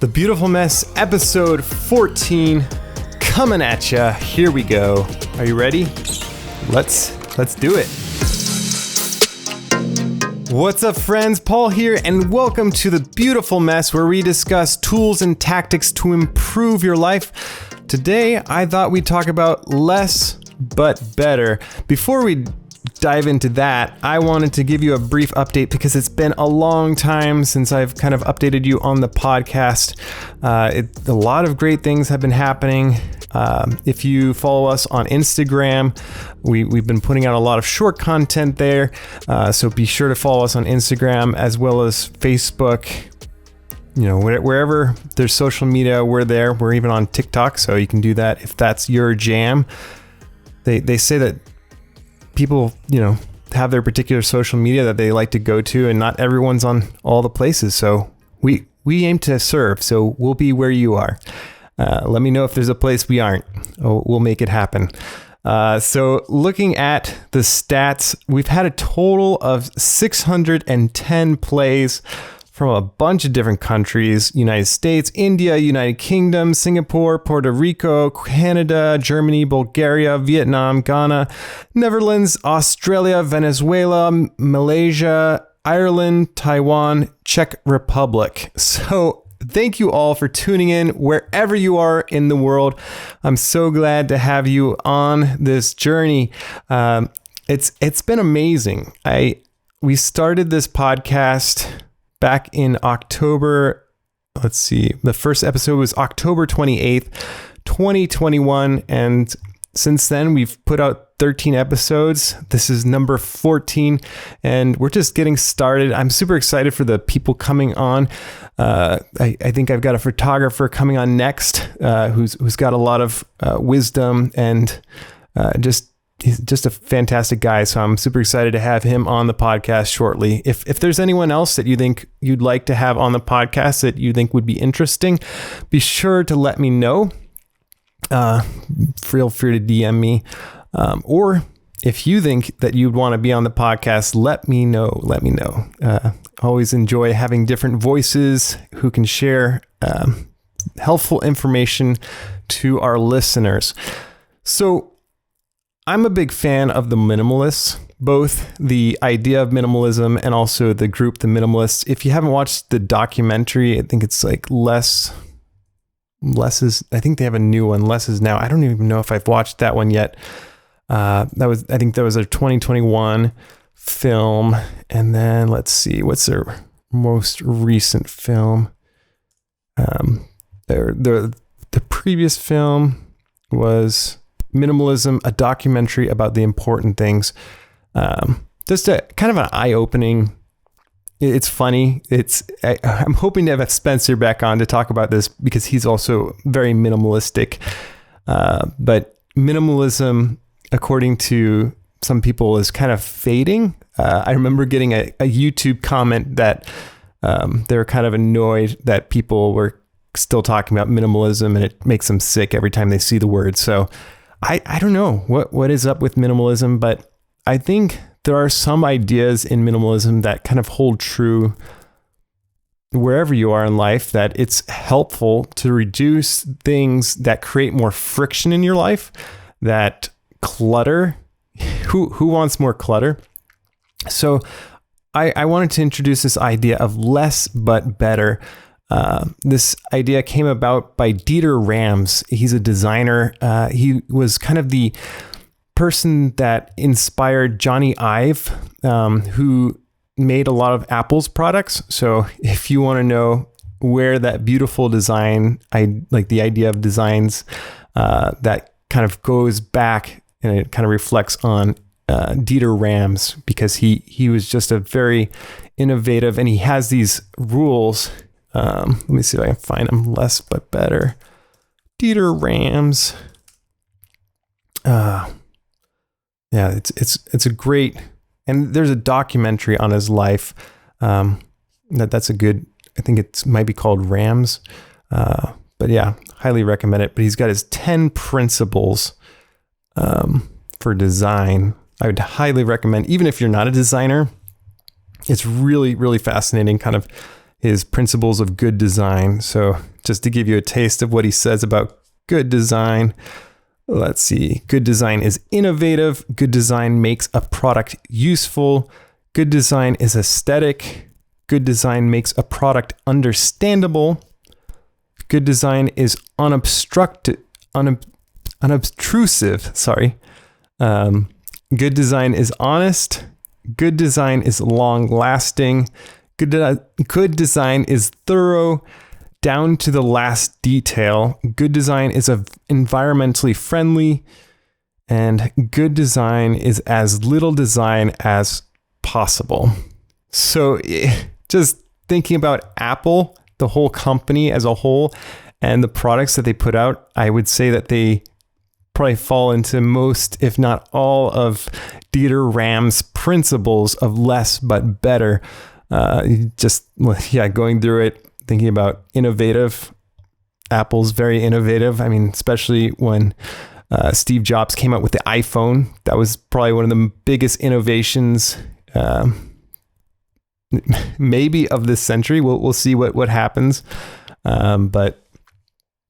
The Beautiful Mess, episode 14, coming at ya. Here we go. Are you ready? Let's do it. What's up, friends? Paul here, and welcome to The Beautiful Mess, where we discuss tools and tactics to improve your life. Today, I thought we'd talk about less but better. Before we dive into that, I wanted to give you a brief update because it's been a long time since I've kind of updated you on the podcast. A lot of great things have been happening. If you follow us on Instagram, we've been putting out a lot of short content there. So be sure to follow us on Instagram as well as Facebook. You know, wherever there's social media, we're there. We're even on TikTok, so you can do that if that's your jam. They say that people, you know, have their particular social media that they like to go to, and not everyone's on all the places. So we aim to serve, so we'll be where you are. Let me know if there's a place we aren't. We'll make it happen. So looking at the stats, we've had a total of 610 plays from a bunch of different countries: United States, India, United Kingdom, Singapore, Puerto Rico, Canada, Germany, Bulgaria, Vietnam, Ghana, Netherlands, Australia, Venezuela, Malaysia, Ireland, Taiwan, Czech Republic. So thank you all for tuning in wherever you are in the world. I'm so glad to have you on this journey. It's been amazing. We started this podcast back in October. Let's see. The first episode was October 28th, 2021. And since then, we've put out 13 episodes. This is number 14, and we're just getting started. I'm super excited for the people coming on. I think I've got a photographer coming on next, who's got a lot of wisdom and he's just a fantastic guy. So I'm super excited to have him on the podcast shortly. If there's anyone else that you think you'd like to have on the podcast that you think would be interesting, be sure to let me know. Feel free to DM me. Or if you think that you'd want to be on the podcast, let me know. Always enjoy having different voices who can share helpful information to our listeners. So I'm a big fan of the minimalists, both the idea of minimalism and also the group, the minimalists. If you haven't watched the documentary, I think it's like Less is, I think they have a new one, Less is Now. I don't even know if I've watched that one yet. I think that was a 2021 film. And then let's see, what's their most recent film? The previous film was Minimalism, a documentary about the important things. Just a kind of an eye-opening. It's funny. I'm hoping to have Spencer back on to talk about this because he's also very minimalistic. But minimalism, according to some people, is kind of fading. I remember getting a YouTube comment that they were kind of annoyed that people were still talking about minimalism, and it makes them sick every time they see the word. So I don't know what is up with minimalism, but I think there are some ideas in minimalism that kind of hold true wherever you are in life, that it's helpful to reduce things that create more friction in your life, that clutter. Who wants more clutter? So I wanted to introduce this idea of less but better. This idea came about by Dieter Rams. He's a designer. He was kind of the person that inspired Jony Ive, who made a lot of Apple's products. So if you want to know where that beautiful design, I like the idea of designs that kind of goes back and it kind of reflects on Dieter Rams, because he was just a very innovative, and he has these rules. Let me see if I can find them. Less but better. Dieter Rams. Yeah, it's a great, and there's a documentary on his life. That's a good. I think it might be called Rams. But yeah, highly recommend it. But he's got his 10 principles for design. I would highly recommend, even if you're not a designer. It's really, really fascinating. Kind of his principles of good design. So just to give you a taste of what he says about good design, let's see. Good design is innovative. Good design makes a product useful. Good design is aesthetic. Good design makes a product understandable. Good design is unobstructed, unobtrusive. Good design is honest. Good design is long-lasting. Good design is thorough, down to the last detail. Good design is environmentally friendly, and good design is as little design as possible. So just thinking about Apple, the whole company as a whole, and the products that they put out, I would say that they probably fall into most, if not all, of Dieter Rams' principles of less but better. Going through it, thinking about innovative. Apple's very innovative. I mean, especially when Steve Jobs came out with the iPhone, that was probably one of the biggest innovations, maybe of this century. We'll see what happens. And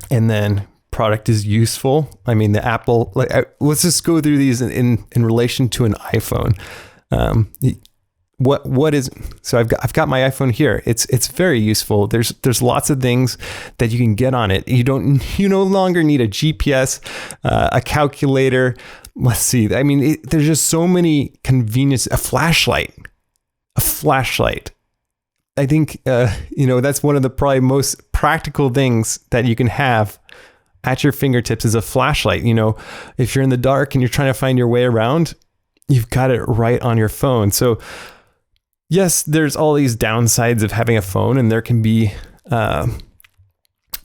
then product is useful. I mean, the Apple, let's just go through these in relation to an iPhone. What is, so I've got my iPhone here. It's very useful. There's lots of things that you can get on it. You no longer need a GPS, a calculator. Let's see. I mean, there's just so many convenience. A flashlight. I think, that's one of the probably most practical things that you can have at your fingertips is a flashlight. If you're in the dark and you're trying to find your way around, you've got it right on your phone. So yes, there's all these downsides of having a phone, and there can be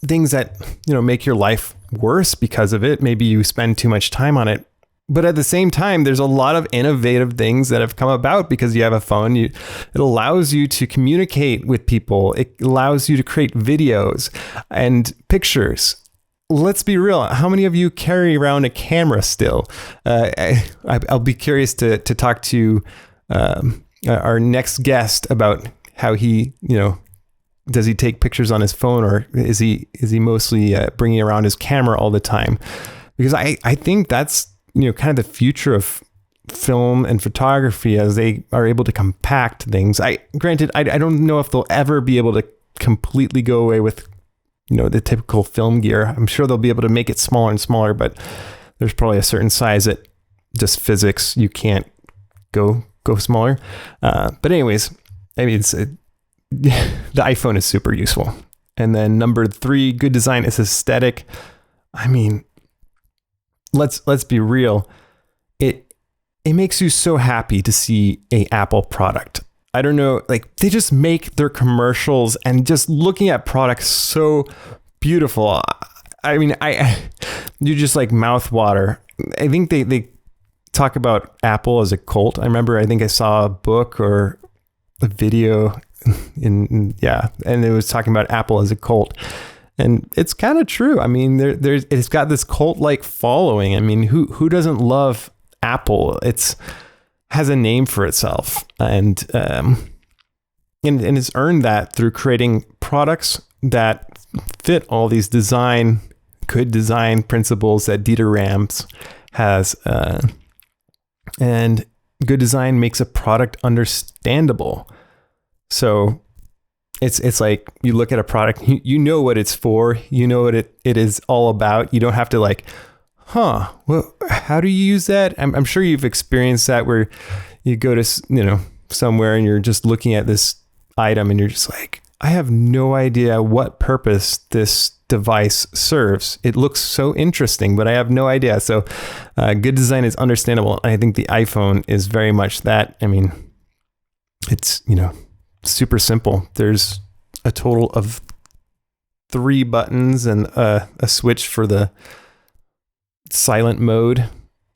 things that, make your life worse because of it. Maybe you spend too much time on it. But at the same time, there's a lot of innovative things that have come about because you have a phone. It allows you to communicate with people. It allows you to create videos and pictures. Let's be real. How many of you carry around a camera still? I'll be curious to talk to our next guest about how he, does he take pictures on his phone, or is he mostly bringing around his camera all the time? Because I think that's, kind of the future of film and photography as they are able to compact things. Granted, I don't know if they'll ever be able to completely go away with, the typical film gear. I'm sure they'll be able to make it smaller and smaller, but there's probably a certain size that just physics, you can't go smaller. But anyways, I mean, the iPhone is super useful. And then number 3, good design is aesthetic. I mean, let's be real. It makes you so happy to see a Apple product. I don't know, they just make their commercials and just looking at products so beautiful. I mean, you just mouth water. I think they talk about Apple as a cult. I think I saw a book or a video and it was talking about Apple as a cult. And it's kind of true. I mean, it's got this cult-like following. I mean, who doesn't love Apple? Has a name for itself, and it's earned that through creating products that fit all these good design principles that Dieter Rams has. And good design makes a product understandable. So it's like you look at a product, you know what it's for, you know what it is all about. You don't have to well, how do you use that? I'm sure you've experienced that where you go to, somewhere and you're just looking at this item and you're just like, I have no idea what purpose this device serves. It looks so interesting, but I have no idea. So good design is understandable. I think the iPhone is very much that. I mean, it's, super simple. There's a total of 3 buttons and a switch for the silent mode,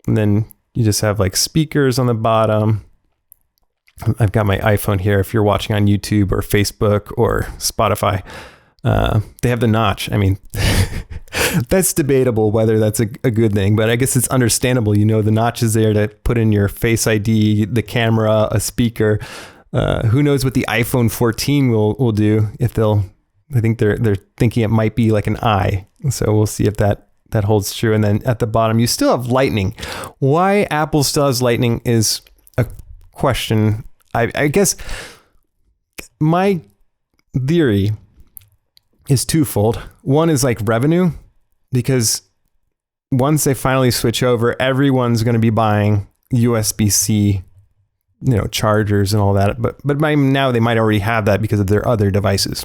and then you just have speakers on the bottom. I've got my iPhone here. If you're watching on YouTube or Facebook or Spotify, they have the notch. I mean, that's debatable whether that's a good thing, but I guess it's understandable. The notch is there to put in your Face ID, the camera, a speaker. Who knows what the iPhone 14 will do if they'll. I think they're thinking it might be like an eye. So we'll see if that holds true. And then at the bottom, you still have Lightning. Why Apple still has Lightning is a question. I guess my theory is twofold. One is like revenue, because once they finally switch over, everyone's going to be buying USB-C, chargers and all that. But by now they might already have that because of their other devices.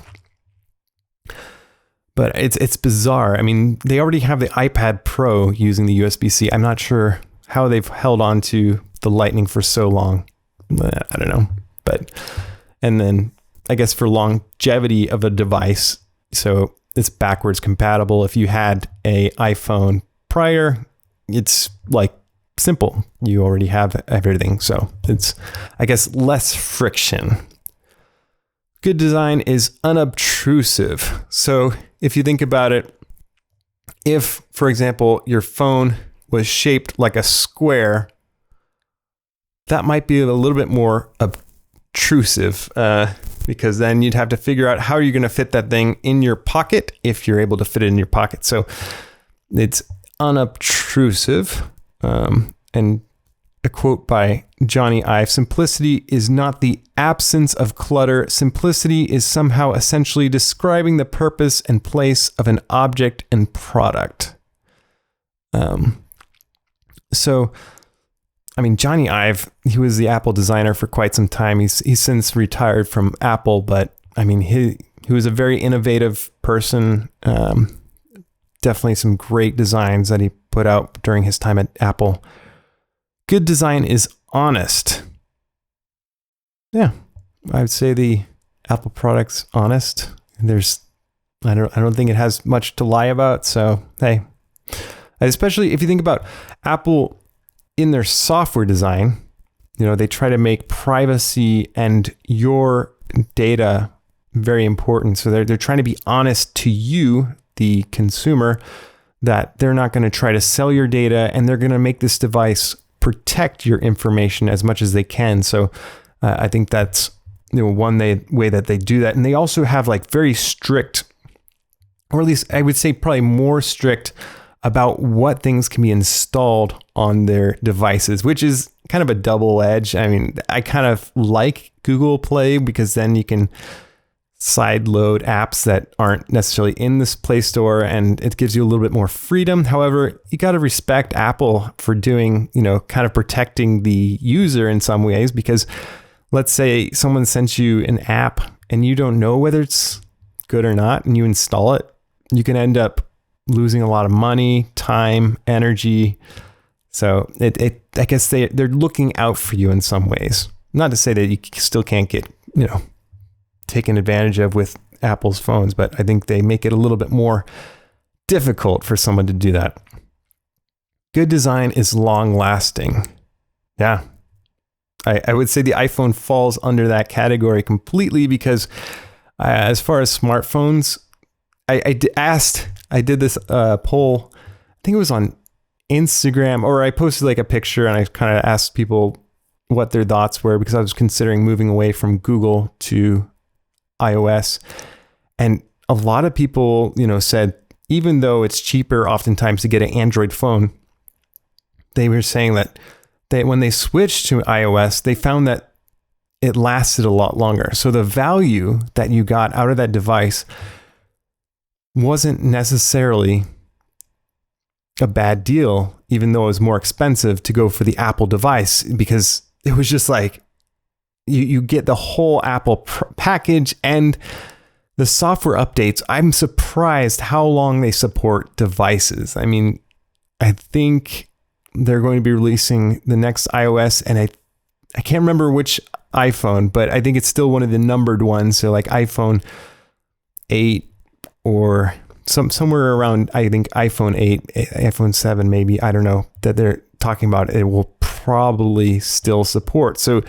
But it's bizarre. I mean, they already have the iPad Pro using the USB-C. I'm not sure how they've held on to the Lightning for so long. I don't know. And then I guess for longevity of a device, so it's backwards compatible. If you had a iPhone prior, it's like simple. You already have everything. So it's, I guess, less friction. Good design is unobtrusive. So if you think about it, if, for example, your phone was shaped like a square, that might be a little bit more obtrusive, because then you'd have to figure out how you're going to fit that thing in your pocket if you're able to fit it in your pocket. So it's unobtrusive. And a quote by Jony Ive: "Simplicity is not the absence of clutter. Simplicity is somehow essentially describing the purpose and place of an object and product." So, I mean, Jony Ive, he was the Apple designer for quite some time. He's since retired from Apple, but I mean, he was a very innovative person. Definitely some great designs that he put out during his time at Apple. Good design is honest. Yeah, I would say the Apple product's honest. I don't think it has much to lie about. So, hey, especially if you think about Apple in their software design, they try to make privacy and your data very important. So they're trying to be honest to you, the consumer, that they're not going to try to sell your data, and they're going to make this device protect your information as much as they can. So I think that's one way that they do that. And they also have like very strict, or at least I would say probably more strict, about what things can be installed on their devices, which is kind of a double edge. I mean, I kind of like Google Play because then you can side load apps that aren't necessarily in this Play Store, and it gives you a little bit more freedom. However, you got to respect Apple for doing, kind of protecting the user in some ways, because let's say someone sends you an app and you don't know whether it's good or not, and you install it, you can end up losing a lot of money, time, energy. So I guess they're looking out for you in some ways. Not to say that you still can't get, taken advantage of with Apple's phones, but I think they make it a little bit more difficult for someone to do that. Good design is long lasting. Yeah. I would say the iPhone falls under that category completely, because as far as smartphones, I did this poll, I think it was on Instagram, or I posted like a picture and I kind of asked people what their thoughts were, because I was considering moving away from Google to iOS. And a lot of people, said, even though it's cheaper oftentimes to get an Android phone, they were saying that when they switched to iOS, they found that it lasted a lot longer. So the value that you got out of that device wasn't necessarily a bad deal, even though it was more expensive to go for the Apple device, because it was just like, you get the whole Apple package and the software updates. I'm surprised how long they support devices. I mean, I think they're going to be releasing the next iOS, and I can't remember which iPhone, but I think it's still one of the numbered ones. So like iPhone 8 or somewhere around, I think iPhone 8, iPhone 7, maybe, I don't know, that they're talking about it will probably still support. So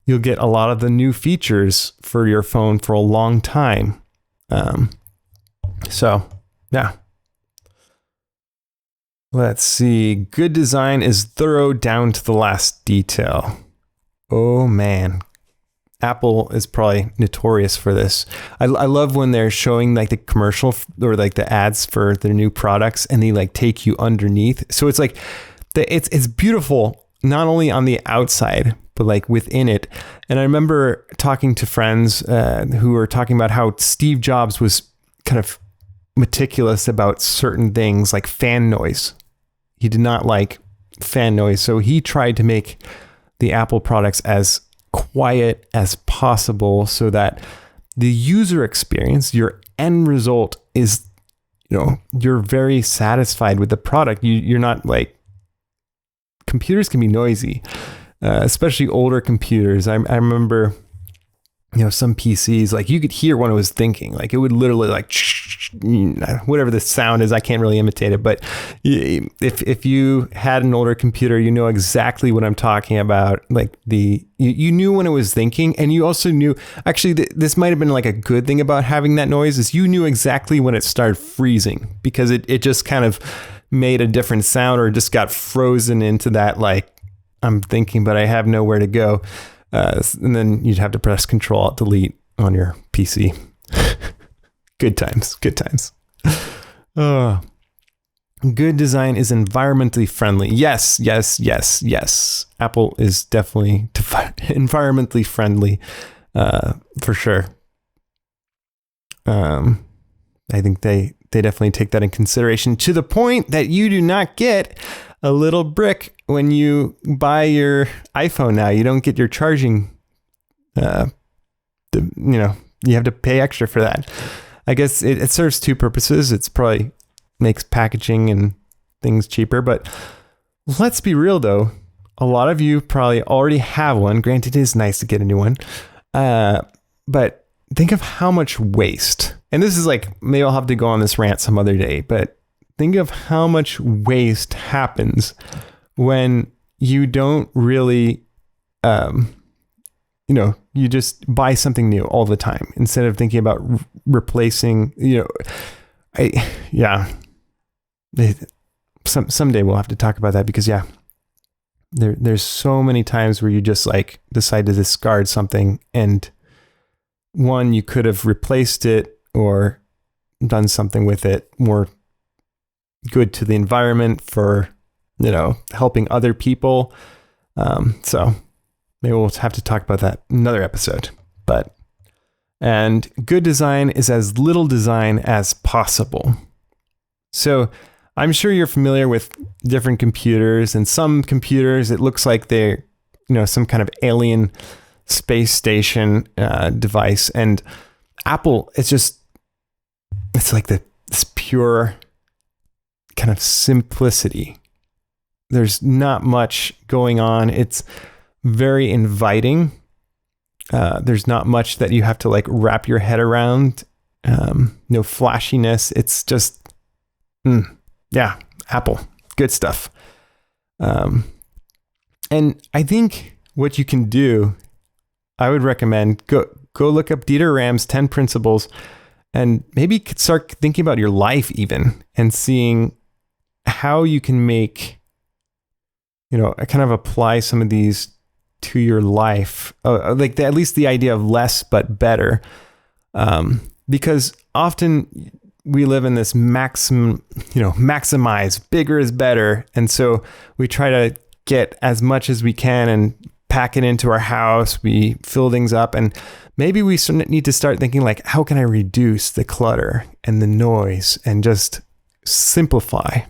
you'll get a lot of the new features for your phone for a long time. So, yeah. Let's see. Good design is thorough down to the last detail. Oh, man. Apple is probably notorious for this. I love when they're showing like the commercial or like the ads for their new products, and they like take you underneath. So it's like it's beautiful, not only on the outside, but like within it. And I remember talking to friends who were talking about how Steve Jobs was kind of meticulous about certain things like fan noise. He did not like fan noise. So he tried to make the Apple products as quiet as possible so that the user experience, your end result is, you're very satisfied with the product. You're not like, computers can be noisy, especially older computers. I remember, some PCs, like you could hear when it was thinking, like it would literally like whatever the sound is. I can't really imitate it, but if you had an older computer, you know exactly what I'm talking about. Like you knew when it was thinking, and you also knew, actually this might have been like a good thing about having that noise, is you knew exactly when it started freezing, because it just kind of made a different sound, or just got frozen into that, like, I'm thinking, but I have nowhere to go. And then you'd have to press Control-Alt-Delete on your PC. Good times. Good design is environmentally friendly. Yes. Apple is definitely environmentally friendly, for sure. I think they definitely take that in consideration, to the point that you do not get a little brick when you buy your iPhone now. You don't get your charging, you have to pay extra for that. I guess it serves two purposes. It's probably makes packaging and things cheaper, but let's be real though. A lot of you probably already have one. Granted, it is nice to get a new one. But think of how much waste, and this is like, maybe I'll have to go on this rant some other day, but think of how much waste happens when you don't really, you just buy something new all the time instead of thinking about replacing, someday we'll have to talk about that, because there's so many times where you just like decide to discard something, and one, you could have replaced it or done something with it more good to the environment, for, helping other people. So maybe we'll have to talk about that another episode. And good design is as little design as possible. So I'm sure you're familiar with different computers, and some computers, it looks like they're, some kind of alien space station device. And Apple, it's like this pure kind of simplicity. There's not much going on. It's very inviting. There's not much that you have to like wrap your head around. No flashiness. It's just, Apple, good stuff. And I think what you can do, I would recommend go look up Dieter Ram's 10 principles, and maybe start thinking about your life even, and seeing how you can make, kind of apply some of these to your life, like at least the idea of less but better, because often we live in this maximize, bigger is better, and so we try to get as much as we can and pack it into our house. We fill things up, and maybe we need to start thinking like, how can I reduce the clutter and the noise and just simplify?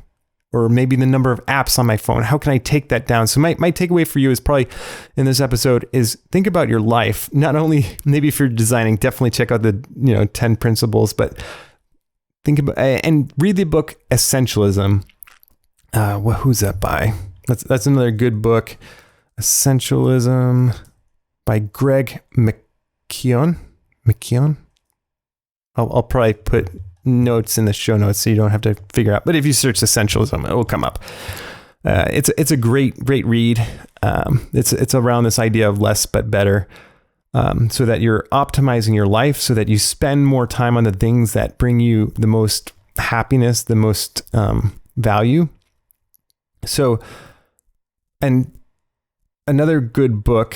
Or maybe the number of apps on my phone, how can I take that down? So my takeaway for you is probably in this episode is think about your life. Not only, maybe if you're designing, definitely check out the 10 principles, but think about and read the book Essentialism. Who's that by? That's another good book. Essentialism by Greg McKeown. I'll probably put notes in the show notes so you don't have to figure out. But if you search Essentialism, it will come up. It's a great read. It's around this idea of less but better, so that you're optimizing your life, so that you spend more time on the things that bring you the most happiness, the most value. So, and another good book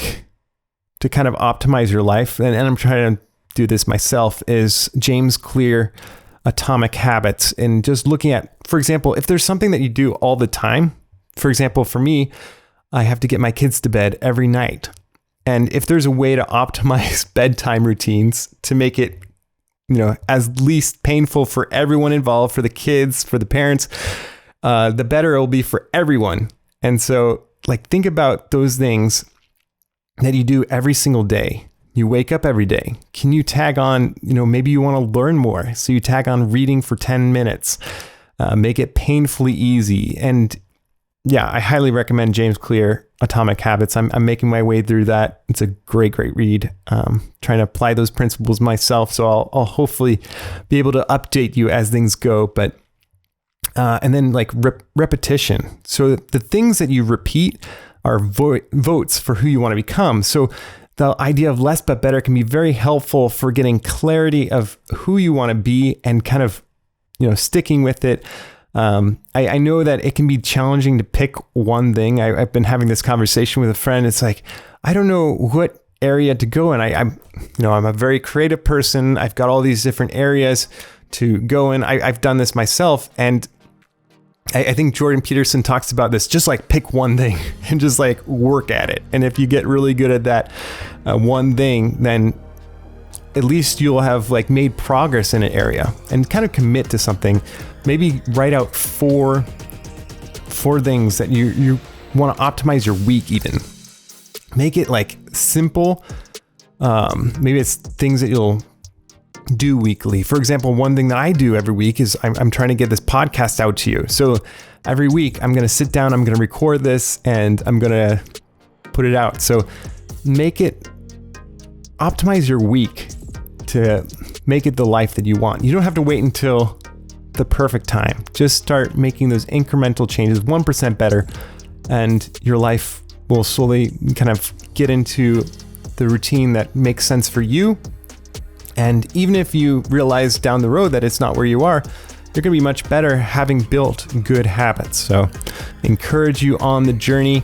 to kind of optimize your life, and I'm trying to do this myself, is James Clear Atomic Habits. And just looking at, for example, if there's something that you do all the time, for example, for me, I have to get my kids to bed every night. And if there's a way to optimize bedtime routines to make it, as least painful for everyone involved, for the kids, for the parents, the better it will be for everyone. And so, think about those things that you do every single day. You wake up every day. Can you tag on, maybe you want to learn more. So you tag on reading for 10 minutes, make it painfully easy. And yeah, I highly recommend James Clear Atomic Habits. I'm making my way through that. It's a great read. Trying to apply those principles myself. So I'll hopefully be able to update you as things go. But, and then repetition. So the things that you repeat are votes for who you want to become. So the idea of less but better can be very helpful for getting clarity of who you want to be and kind of, sticking with it. I know that it can be challenging to pick one thing. I've been having this conversation with a friend. It's like, I don't know what area to go in. I'm a very creative person. I've got all these different areas to go in. I've done this myself. And I think Jordan Peterson talks about this, just pick one thing and just work at it. And if you get really good at that one thing, then at least you'll have made progress in an area, and kind of commit to something. Maybe write out four things that you want to optimize your week even. Make it simple. Maybe it's things that you'll do weekly. For example, one thing that I do every week is I'm trying to get this podcast out to you. So every week I'm going to sit down, I'm going to record this, and I'm going to put it out. So optimize your week to make it the life that you want. You don't have to wait until the perfect time. Just start making those incremental changes, 1% better, and your life will slowly kind of get into the routine that makes sense for you. And even if you realize down the road that it's not where you are, you're going to be much better having built good habits. So encourage you on the journey.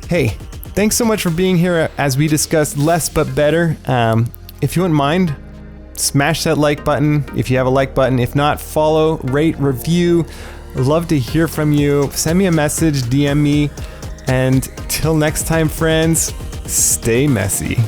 Hey, thanks so much for being here as we discuss less but better. If you wouldn't mind, smash that like button if you have a like button. If not, follow, rate, review. I'd love to hear from you. Send me a message, DM me. And till next time, friends, stay messy.